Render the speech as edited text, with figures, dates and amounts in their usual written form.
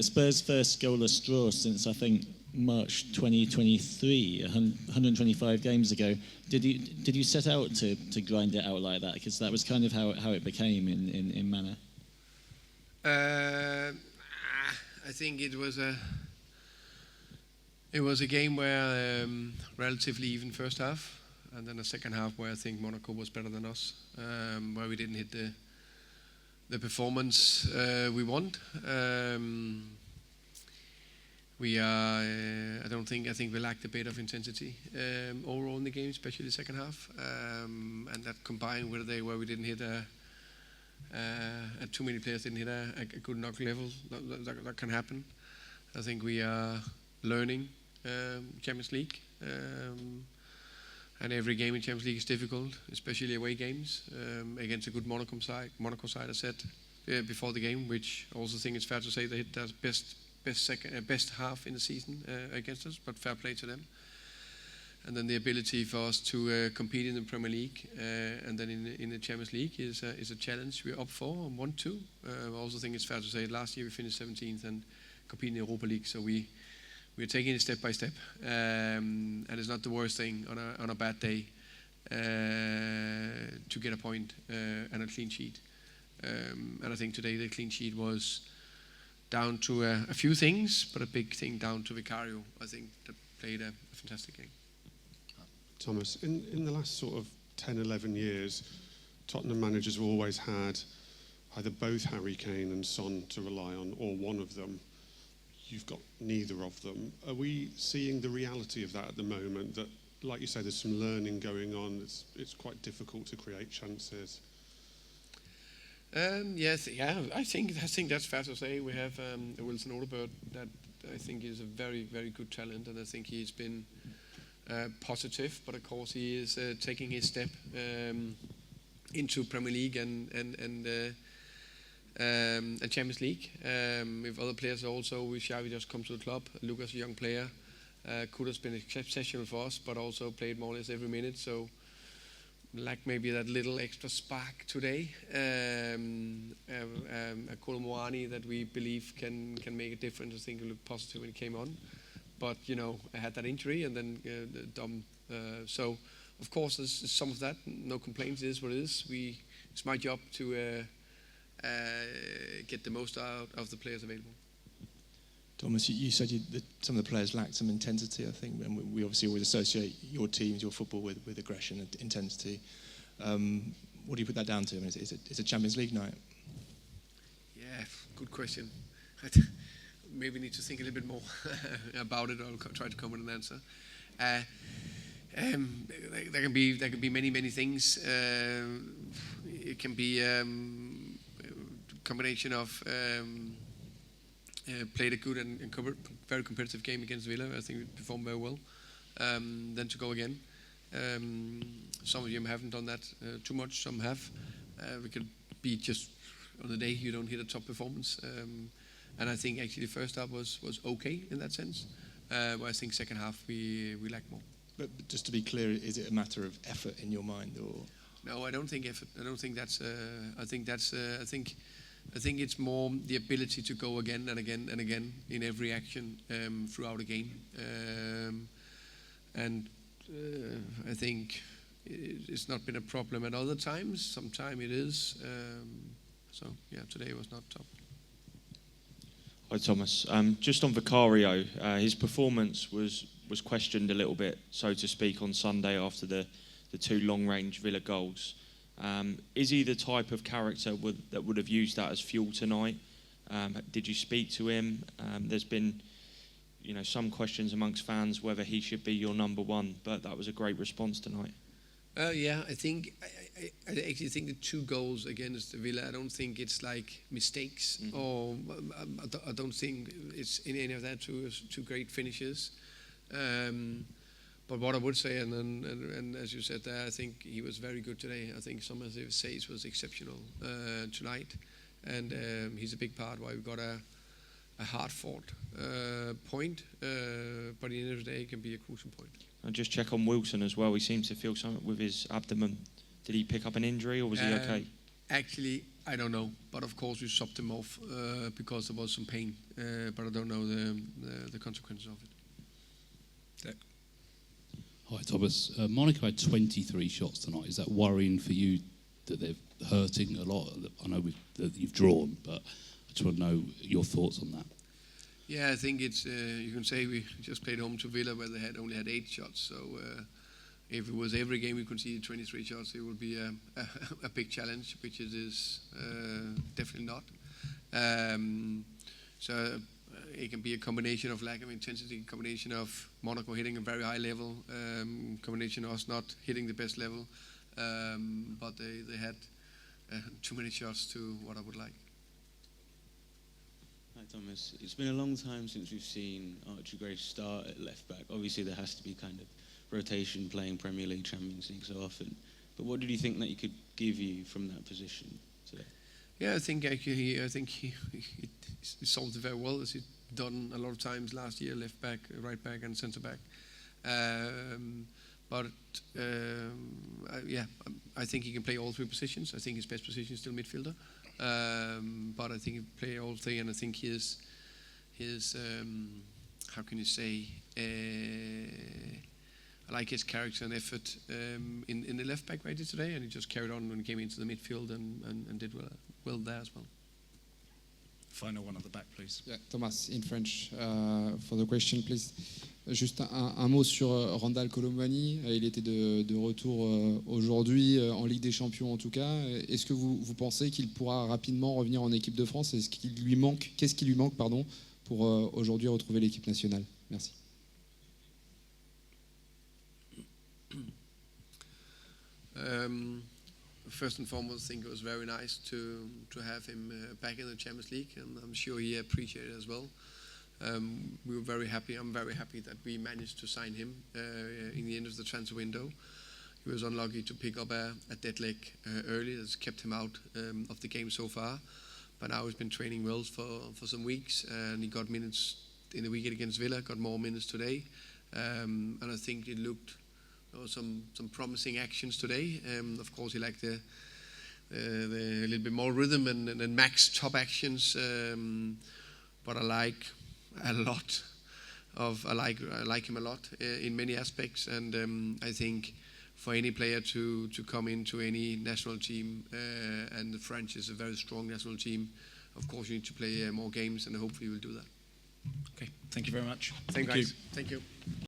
Spurs' first goalless draw since, I think, March 2023, 125 games ago. Did you set out to grind it out like that? Because that was kind of how it became in manner. I think it was a game where relatively even first half, and then a second half where I think Monaco was better than us, where we didn't hit the performance we want. I think we lacked a bit of intensity overall in the game, especially the second half, and that combined with where we didn't hit too many players didn't hit a good knock level. That can happen. I think we are learning Champions League, and every game in Champions League is difficult, especially away games against a good Monaco side. I said before the game, which I also think it's fair to say they hit their best half in the season against us, but fair play to them. And then the ability for us to compete in the Premier League and then in the Champions League is a challenge we're up for and want to. I also think it's fair to say last year we finished 17th and competed in the Europa League, so we're taking it step by step, and it's not the worst thing on a bad day to get a point and a clean sheet. And I think today the clean sheet was down to a few things, but a big thing down to Vicario. I think that played a fantastic game. Thomas, in the last sort of 10, 11 years, Tottenham managers have always had either both Harry Kane and Son to rely on, or one of them. You've got neither of them. Are we seeing the reality of that at the moment? That, like you say, there's some learning going on. It's quite difficult to create chances. Yes, yeah. I think that's fair to say. We have Wilson Odobert that I think is a very, very good talent, and I think he's been positive. But of course, he is taking his step into Premier League and Champions League. With other players also, with Xavi just come to the club. Lucas, a young player, could have been exceptional for us, but also played more or less every minute. So, like maybe that little extra spark today. A Kolomoani that we believe can make a difference. I think he looked positive when he came on, but I had that injury and then Dom. So, of course, there's some of that. No complaints. It is what it is. It's my job to get the most out of the players available. Thomas, you said that some of the players lacked some intensity, I think, and we obviously always associate your teams, your football with aggression and intensity. What do you put that down to? I mean, is it a Champions League night? Yeah, good question. Maybe need to think a little bit more about it. I'll try to come with an answer. There can be many things. It can be combination of played a good and very competitive game against Villa. I think we performed very well. Then to go again. Some of them haven't done that too much. Some have. We could be just on the day you don't hit a top performance. And I think actually the first half was okay in that sense. Where I think second half we lack more. But just to be clear, is it a matter of effort in your mind, or? No, I don't think effort. I don't think that's. I think it's more the ability to go again and again and again in every action throughout a game. And I think it's not been a problem at other times. Sometimes it is. So yeah, today was not top. Hi Thomas. Just on Vicario, his performance was questioned a little bit, so to speak, on Sunday after the two long-range Villa goals. Is he the type of character that would have used that as fuel tonight? Did you speak to him? There's been, some questions amongst fans whether he should be your number one, but that was a great response tonight. Yeah, I think I actually think the two goals against Villa, I don't think it's like mistakes, or I don't think it's in any of that two great finishes. But what I would say, and as you said there, I think he was very good today. I think some of his saves was exceptional tonight, and he's a big part why we got a hard-fought point, but at the end of the day, it can be a crucial point. I'll just check on Wilson as well. He seems to feel something with his abdomen. Did he pick up an injury, or was he okay? Actually, I don't know, but of course we subbed him off because there was some pain, but I don't know the consequences of it. Hi Thomas. Monaco had 23 shots tonight. Is that worrying for you that they're hurting a lot? I know that you've drawn, but I just want to know your thoughts on that. Yeah, I think it's you can say we just played home to Villa where they only had 8 shots. So if it was every game we conceded 23 shots, it would be a big challenge, which it is definitely not. So it can be a combination of lack of intensity, combination of Monaco hitting a very high level, combination of us not hitting the best level, but they had too many shots to what I would like. Hi Thomas, it's been a long time since we've seen Archie Gray start at left back. Obviously there has to be kind of rotation playing Premier League, Champions League so often. But what did you think that he could give you from that position today? Yeah, I think he solved it very well, as he'd done a lot of times last year, left back, right back, and centre back. I think he can play all 3 positions. I think his best position is still midfielder, but I think he can play all 3, and I think his how can you say? I like his character and effort in the left back right today, and he just carried on when he came into the midfield and did well there as well. Final one at the back, please. Yeah, Thomas, in French, for the question, please. Juste un mot sur Randal Colomwani. Il était de retour aujourd'hui, en Ligue des Champions en tout cas. Est-ce que vous pensez qu'il pourra rapidement revenir en équipe de France? Qu'est-ce qui lui manque pour aujourd'hui retrouver l'équipe nationale? Merci. First and foremost, I think it was very nice to have him back in the Champions League, and I'm sure he appreciated it as well. We were very happy. I'm very happy that we managed to sign him in the end of the transfer window. He was unlucky to pick up a dead leg early. That's kept him out of the game so far. But now he's been training well for some weeks, and he got minutes in the weekend against Villa, got more minutes today. And I think it looked some promising actions today. Of course, he liked the little bit more rhythm and max top actions. But I like him a lot in many aspects, and I think for any player to come into any national team, and the French is a very strong national team, of course you need to play more games, and hopefully we'll do that. Okay, thank you very much. Thank you.